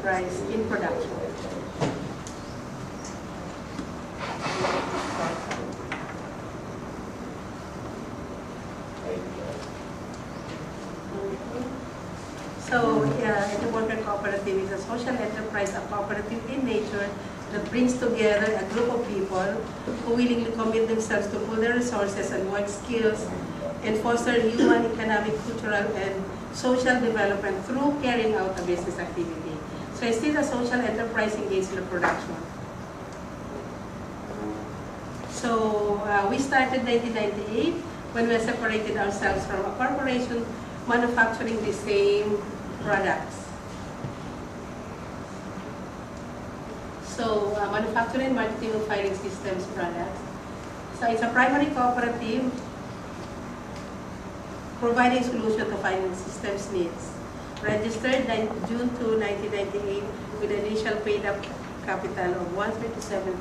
enterprise in production. So, the worker cooperative is a social enterprise, a cooperative in nature that brings together a group of people who willingly commit themselves to pool their resources and work skills and foster human, economic, cultural, and social development through carrying out a business activity. So it's still a social enterprise engaged in the production. So we started 1998 when we separated ourselves from a corporation manufacturing the same products. So manufacturing, marketing, and filing systems products. So it's a primary cooperative providing solution to filing systems needs. Registered June 2, 1998 with initial paid up capital of $137,000.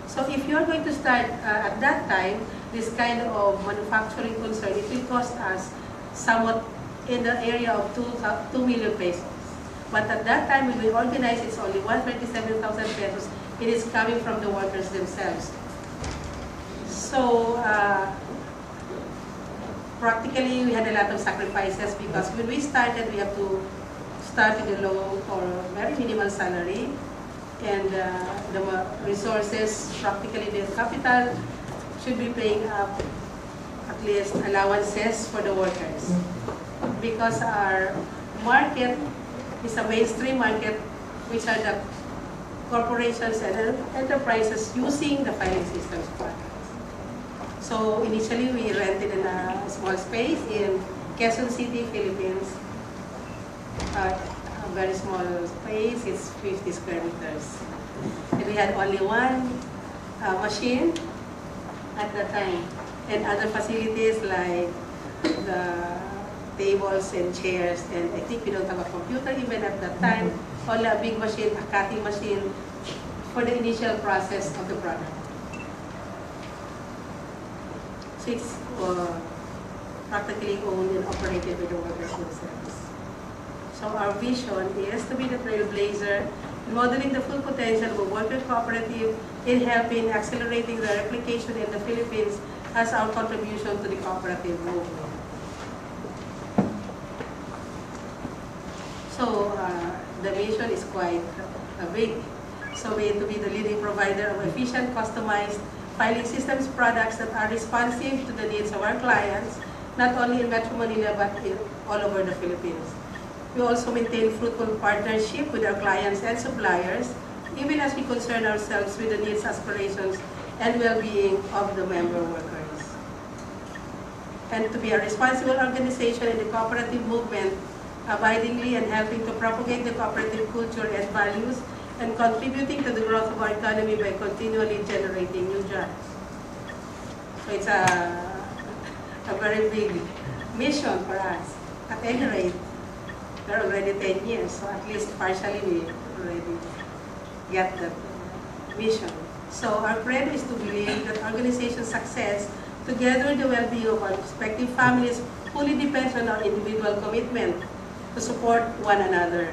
So if you're going to start at that time, this kind of manufacturing concern, it will cost us somewhat in the area of 2 million pesos. But at that time, when we organized, it's only 137,000 pesos. It is coming from the workers themselves. So practically, we had a lot of sacrifices because when we started, we have to start with a low or very minimal salary, and the resources, practically the capital, should be paying up at least allowances for the workers. Because our market is a mainstream market, which are the corporations and enterprises using the filing systems products. So initially we rented in a small space in Quezon City, Philippines. A very small space, it's 50 square meters. And we had only one machine at that time. And other facilities like the tables and chairs, and I think we don't have a computer even at that time. Only a big machine, a cutting machine for the initial process of the product. So it's practically owned and operated by the workers themselves. So our vision is to be the trailblazer, modeling the full potential of a worker cooperative in helping accelerating the replication in the Philippines as our contribution to the cooperative movement. So the mission is quite big. So we have to be the leading provider of efficient, customized filing systems products that are responsive to the needs of our clients, not only in Metro Manila but all over the Philippines. We also maintain fruitful partnership with our clients and suppliers, even as we concern ourselves with the needs, aspirations, and well-being of the member workers. And to be a responsible organization in the cooperative movement, abidingly and helping to propagate the cooperative culture and values, and contributing to the growth of our economy by continually generating new jobs. So it's a very big mission for us. At any rate, we're already 10 years, so at least partially we already get that mission. So our credo is to believe that organization success, together with the well-being of our respective families, fully depends on our individual commitment to support one another.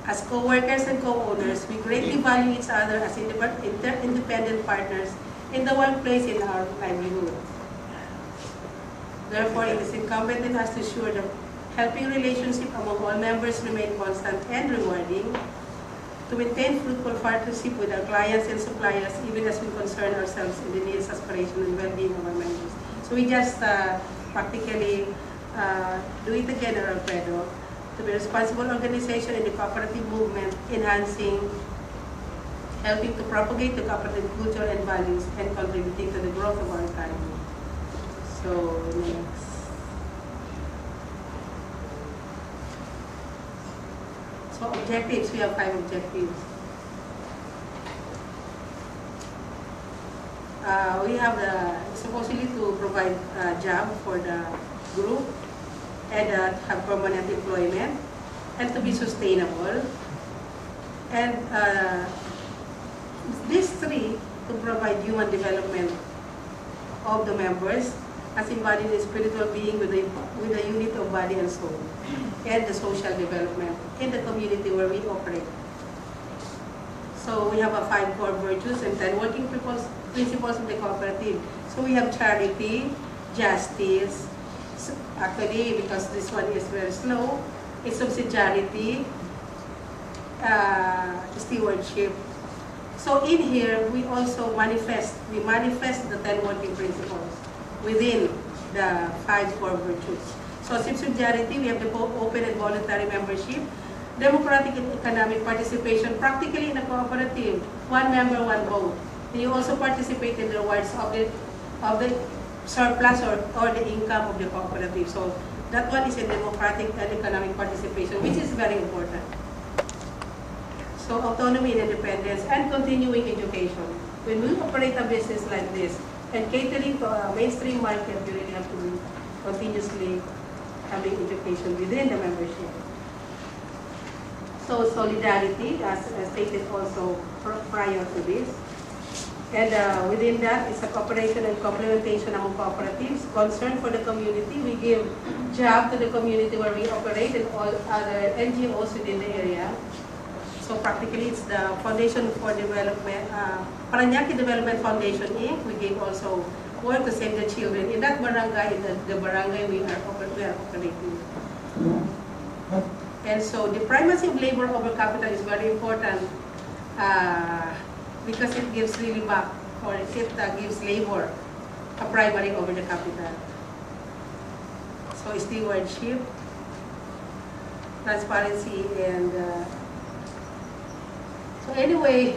As co-workers and co-owners, we greatly value each other as independent partners in the workplace in our livelihood. Therefore, it is incumbent on us to ensure the helping relationship among all members remain constant and rewarding, to maintain fruitful partnership with our clients and suppliers, even as we concern ourselves in the needs, aspirations, and well-being of our members. So we just practically do it again in our credo, to be a responsible organization in the cooperative movement, enhancing, helping to propagate the cooperative culture and values, and contributing to the growth of our economy. So next. So objectives, we have 5 objectives. We have supposedly to provide a job for the group, and have permanent employment, and to be sustainable. And these 3, to provide human development of the members, as embodied in spiritual being with a unit of body and soul, and the social development in the community where we operate. So we have 5 core virtues and 10 working principles of the cooperative. So we have charity, justice, actually because this one is very slow, it's subsidiarity, stewardship. So in here, we also manifest the 10 working principles within the 5 core virtues. So subsidiarity, we have the open and voluntary membership, democratic and economic participation, practically in a cooperative, 1 member, 1 vote. And you also participate in the rewards of the surplus or the income of the cooperative. So that one is a democratic and economic participation, which is very important. So autonomy and independence and continuing education. When we operate a business like this and catering to a mainstream market, you really have to be continuously having education within the membership. So solidarity, as stated also prior to this. And within that is a cooperation and complementation among cooperatives, concern for the community. We give job to the community where we operate and all other NGOs within the area. So practically it's the Foundation for Development, Paranaque Development Foundation Inc. We gave also work to save the children in that barangay, in the barangay we are operating. And so the primacy of labor over capital is very important because it gives really back, or it gives labor a primary over the capital. So stewardship, transparency, and so anyway,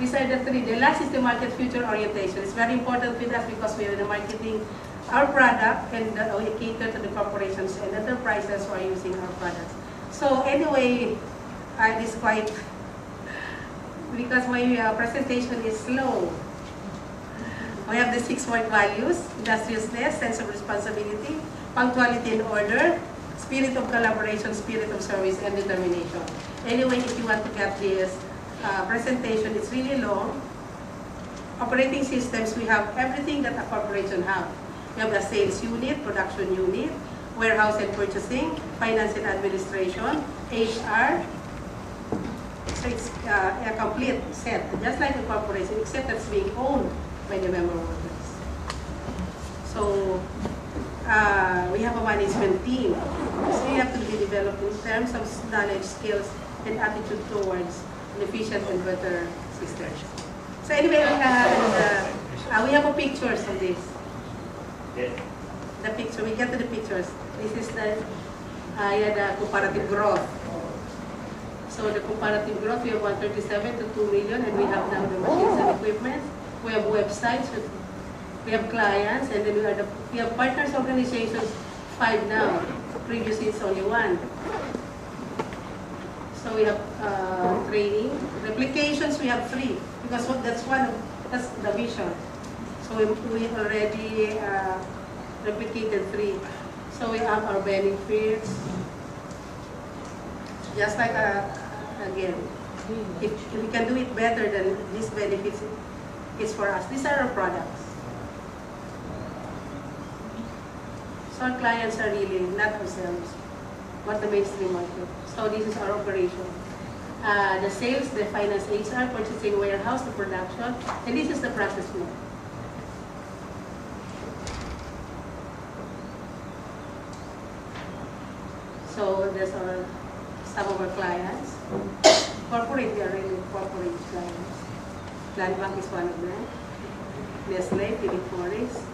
these are the 3. The last is the market future orientation. It's very important with us because we are the marketing our product and we cater to the corporations and enterprises who are using our products. So anyway, this is quite, because my presentation is slow. We have the 6 work values: industriousness, sense of responsibility, punctuality and order, spirit of collaboration, spirit of service, and determination. Anyway, if you want to get this presentation, it's really long. Operating systems, we have everything that a corporation have. We have the sales unit, production unit, warehouse and purchasing, finance and administration, HR. So it's a complete set, just like a corporation, except that's being owned by the member workers. So we have a management team. So you have to be developed in terms of knowledge, skills, and attitude towards an efficient and better system. So anyway, we have a pictures of this. The picture, we get to the pictures. This is the comparative growth. So the comparative growth, we have 137 to 2 million, and we have now the machines and equipment. We have websites, we have clients, and then we have partners organizations, 5 now. Previously it's only 1. So we have training. Replications, we have 3, because that's the vision. So we already replicated 3. So we have our benefits. Just like, again, if we can do it better than these benefits, it's for us. These are our products. So our clients are really not ourselves, but the mainstream market. So this is our operation. The sales, the finance, HR, purchasing, warehouse, the production, and this is the process flow. So there's some of our clients. Corporate, they are really corporate clients. Landbank is one of them. Nestle, Philip Morris,